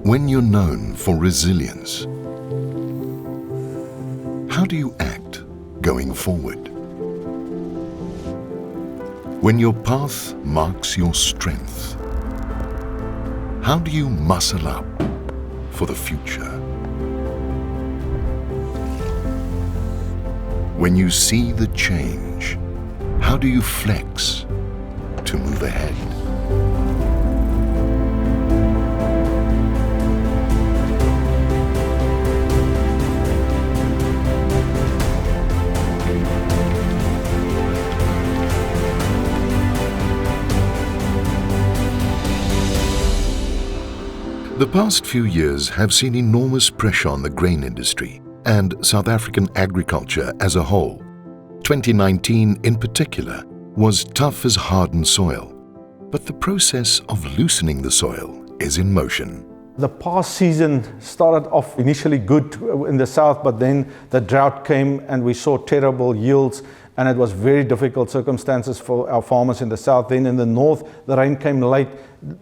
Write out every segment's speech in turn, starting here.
When you're known for resilience, how do you act going forward? When your path marks your strength, how do you muscle up for the future? When you see the change, how do you flex to move ahead? The past few years have seen enormous pressure on the grain industry and South African agriculture as a whole. 2019 in particular was tough as hardened soil, but the process of loosening the soil is in motion. The past season started off initially good in the south, but then the drought came and we saw terrible yields, and it was very difficult circumstances for our farmers in the south. Then in the north, the rain came late,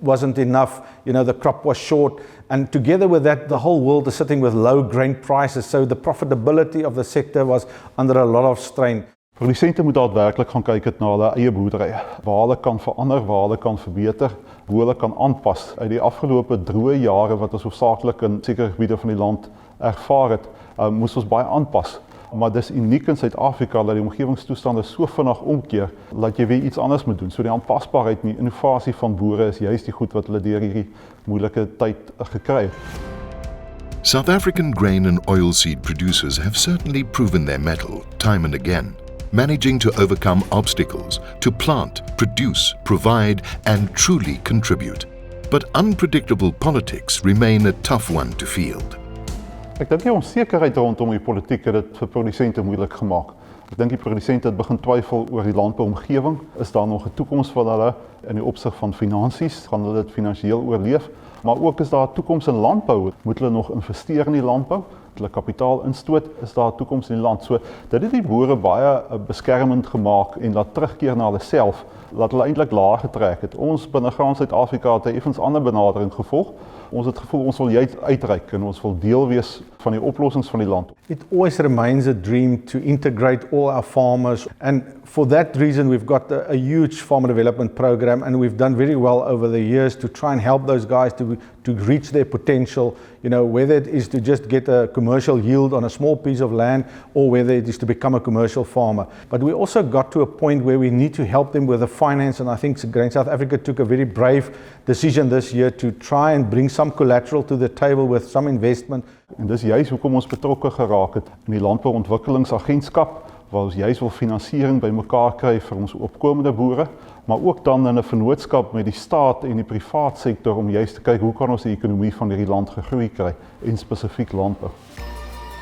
wasn't enough, the crop was short, and together with that, the whole world is sitting with low grain prices, so the profitability of the sector was under a lot of strain. Produsente moet daadwerklik gaan kyk het na hulle eie boerderye, waar hulle kan verander, waar hulle kan verbeter, hoe hulle kan aanpas. Uit die afgelope droë jare wat ons hoofsaaklik in sekere gebiede van die land ervaar het, moes ons baie aanpas. Maar dis uniek in Suid-Afrika dat die omgewingstoestande so vinnig omkeer dat jy weer iets anders moet doen. So die aanpasbaarheid en die innovasie van boere is juist die goed wat hulle deur hierdie moeilike tyd gekry het. South African grain and oilseed producers have certainly proven their mettle time and again, managing to overcome obstacles, to plant, produce, provide, and truly contribute. But unpredictable politics remain a tough one to field. Ek dink die onsekerheid rondom die politiek het dit vir produsente moeilik gemaak. Ek dink die produsente het begin twyfel oor die landbouomgewing. Is daar nog 'n toekoms vir hulle in die opsig van finansies? Gaan hulle dit finansiëel oorleef? Maar ook is daar 'n toekoms in landbou. Moet hulle nog investeer in die landbou? Hulle kapitaal instoot, is daar 'n toekoms in die land. So dit het die boere baie beskermend gemaak en laat terugkeer na hulle self, laat hulle eintlik laag getrek het. Ons binne Graan Suid-Afrika het 'n effens ander benadering gevolg. Ons het gevoel ons wil juist uitreik en ons wil deel wees van die oplossings van die land. It always remains a dream to integrate all our farmers, and for that reason we've got a huge farmer development program, and we've done very well over the years to try and help those guys to reach their potential, whether it is to just get a commercial yield on a small piece of land or whether it is to become a commercial farmer. But we also got to a point where we need to help them with the finance, and I think Grain South Africa took a very brave decision this year to try and bring some collateral to the table with some investment. En dis juist hoekom ons betrokke geraak het in die landbouontwikkelingsagentskap, waar ons juist wil finansiering bymekaar kry vir ons opkomende boere, maar ook dan in 'n vennootskap met die staat en die privaat sektor om juist te kyk hoe kan ons die ekonomie van hierdie land gegroei kry, en spesifiek landbou.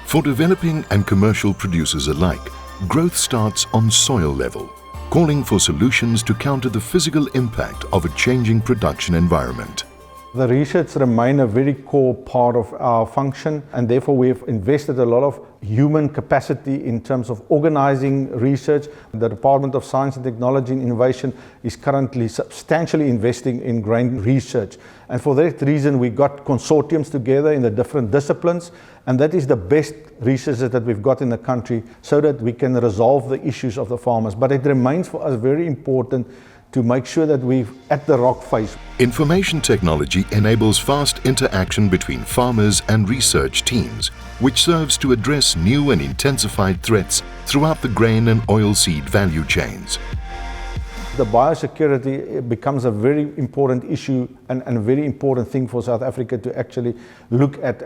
For developing and commercial producers alike, growth starts on soil level, calling for solutions to counter the physical impact of a changing production environment. The research remains a very core part of our function, and therefore we've invested a lot of human capacity in terms of organizing research. The Department of Science and Technology and Innovation is currently substantially investing in grain research. And for that reason, we got consortiums together in the different disciplines, and that is the best research that we've got in the country so that we can resolve the issues of the farmers. But it remains for us very important to make sure that we're at the rock face. Information technology enables fast interaction between farmers and research teams, which serves to address new and intensified threats throughout the grain and oilseed value chains. The biosecurity becomes a very important issue and a very important thing for South Africa to actually look at.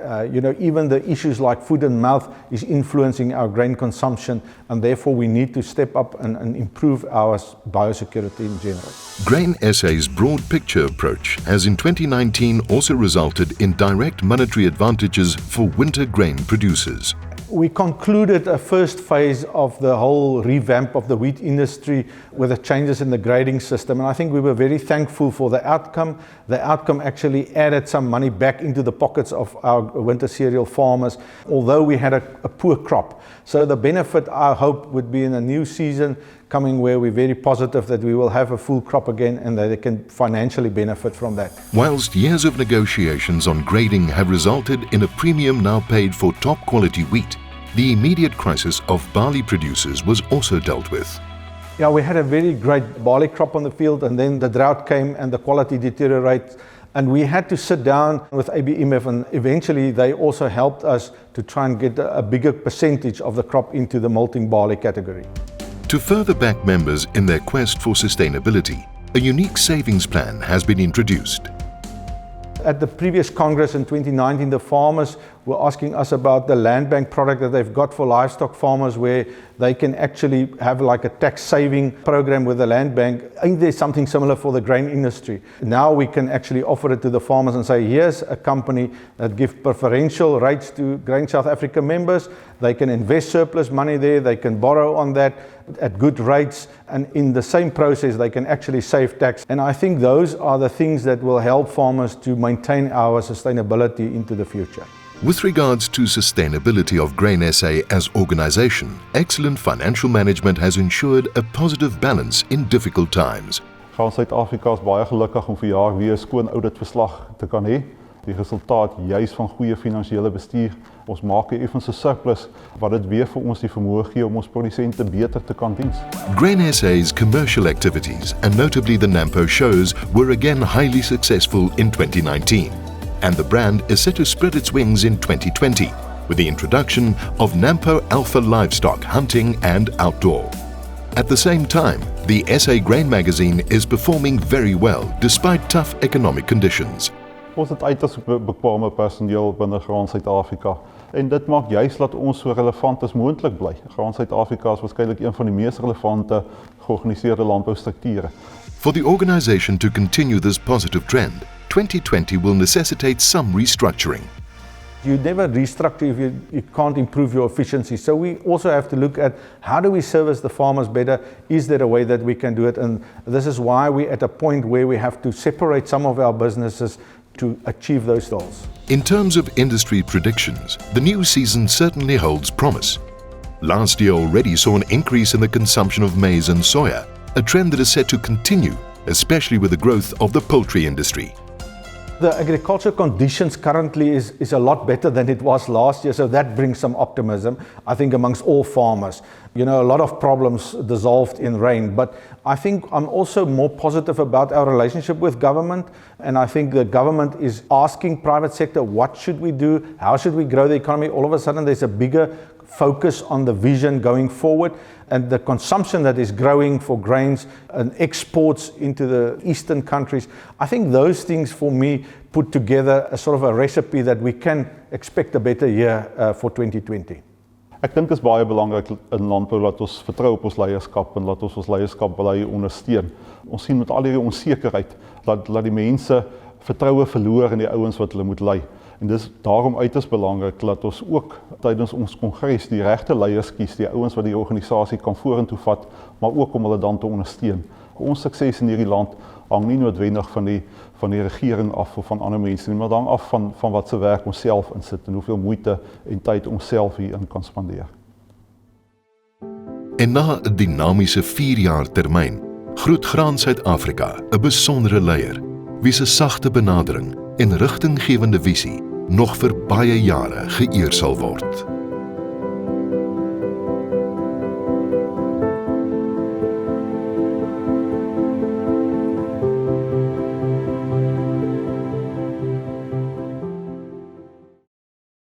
Even the issues like food and mouth is influencing our grain consumption, and therefore we need to step up and improve our biosecurity in general. Grain SA's broad picture approach has in 2019 also resulted in direct monetary advantages for winter grain producers. We concluded a first phase of the whole revamp of the wheat industry with the changes in the grading system. And I think we were very thankful for the outcome. The outcome actually added some money back into the pockets of our winter cereal farmers, although we had a poor crop. So the benefit, I hope, would be in a new season coming where we're very positive that we will have a full crop again and that they can financially benefit from that. Whilst years of negotiations on grading have resulted in a premium now paid for top quality wheat, the immediate crisis of barley producers was also dealt with. Yeah, we had a very great barley crop on the field, and then the drought came and the quality deteriorated. And we had to sit down with ABMF, and eventually they also helped us to try and get a bigger percentage of the crop into the malting barley category. To further back members in their quest for sustainability, a unique savings plan has been introduced. At the previous Congress in 2019, the farmers were asking us about the land bank product that they've got for livestock farmers, where they can actually have like a tax saving program with the land bank. I think there's something similar for the grain industry. Now we can actually offer it to the farmers and say, here's a company that gives preferential rates to Grain South Africa members. They can invest surplus money there, they can borrow on that at good rates, and in the same process they can actually save tax. And I think those are the things that will help farmers to maintain our sustainability into the future. With regards to sustainability of Grain SA as organisation, excellent financial management has ensured a positive balance in difficult times. Gaan Suid-Afrika is baie gelukkig om verjaar weer 'n skoon auditverslag te kan hê. Die resultaat juis van goeie finansiële bestuur. Ons maak 'n effense surplus wat dit weer vir ons die vermoë gee om ons produsente beter te kan diens. Grain SA's commercial activities, and notably the NAMPO shows, were again highly successful in 2019. And the brand is set to spread its wings in 2020 with the introduction of NAMPO Alpha Livestock Hunting and Outdoor. At the same time, the SA Grain magazine is performing very well despite tough economic conditions. Ons het uiters bekwame personeel binne Graan Suid-Afrika en dit maak juis dat ons so relevant as moontlik bly. Graan Suid-Afrika is waarskynlik een van die mees relevante georganiseerde landboustrukture. For the organisation to continue this positive trend, 2020 will necessitate some restructuring. You never restructure if you can't improve your efficiency. So we also have to look at how do we service the farmers better? Is there a way that we can do it? And this is why we're at a point where we have to separate some of our businesses to achieve those goals. In terms of industry predictions, the new season certainly holds promise. Last year already saw an increase in the consumption of maize and soya, a trend that is set to continue, especially with the growth of the poultry industry. The agriculture conditions currently is a lot better than it was last year, so that brings some optimism, I think, amongst all farmers. You know, a lot of problems dissolved in rain, but I think I'm also more positive about our relationship with government, and I think the government is asking private sector, what should we do? How should we grow the economy? All of a sudden there's a bigger focus on the vision going forward, and the consumption that is growing for grains and exports into the eastern countries. I think those things for me put together a sort of a recipe that we can expect a better year for 2020. Ek dink dit is baie belangrik in landbou dat ons vertrou op ons leierskap en dat ons leierskap bly ondersteun. Ons sien met al hierdie onsekerheid dat die mense vertroue verloor in die ouens wat hulle moet lei. En dis daarom uiters belangrik dat ons ook tydens ons kongres die regte leiers kies, die ouens wat die organisasie kan vorentoe vat, maar ook om hulle dan te ondersteun. Ons sukses in hierdie land hang nie noodwendig van die regering af of van ander mense nie, maar hang af van wat se werk ons self insit en hoeveel moeite en tyd ons self hierin kan spandeer. En na 'n dinamiese 4-jaar termyn, groet Graan Suid-Afrika 'n besondere leier, wie se sagte benadering en rigtinggewende visie nog vir baie jare geëer sal word.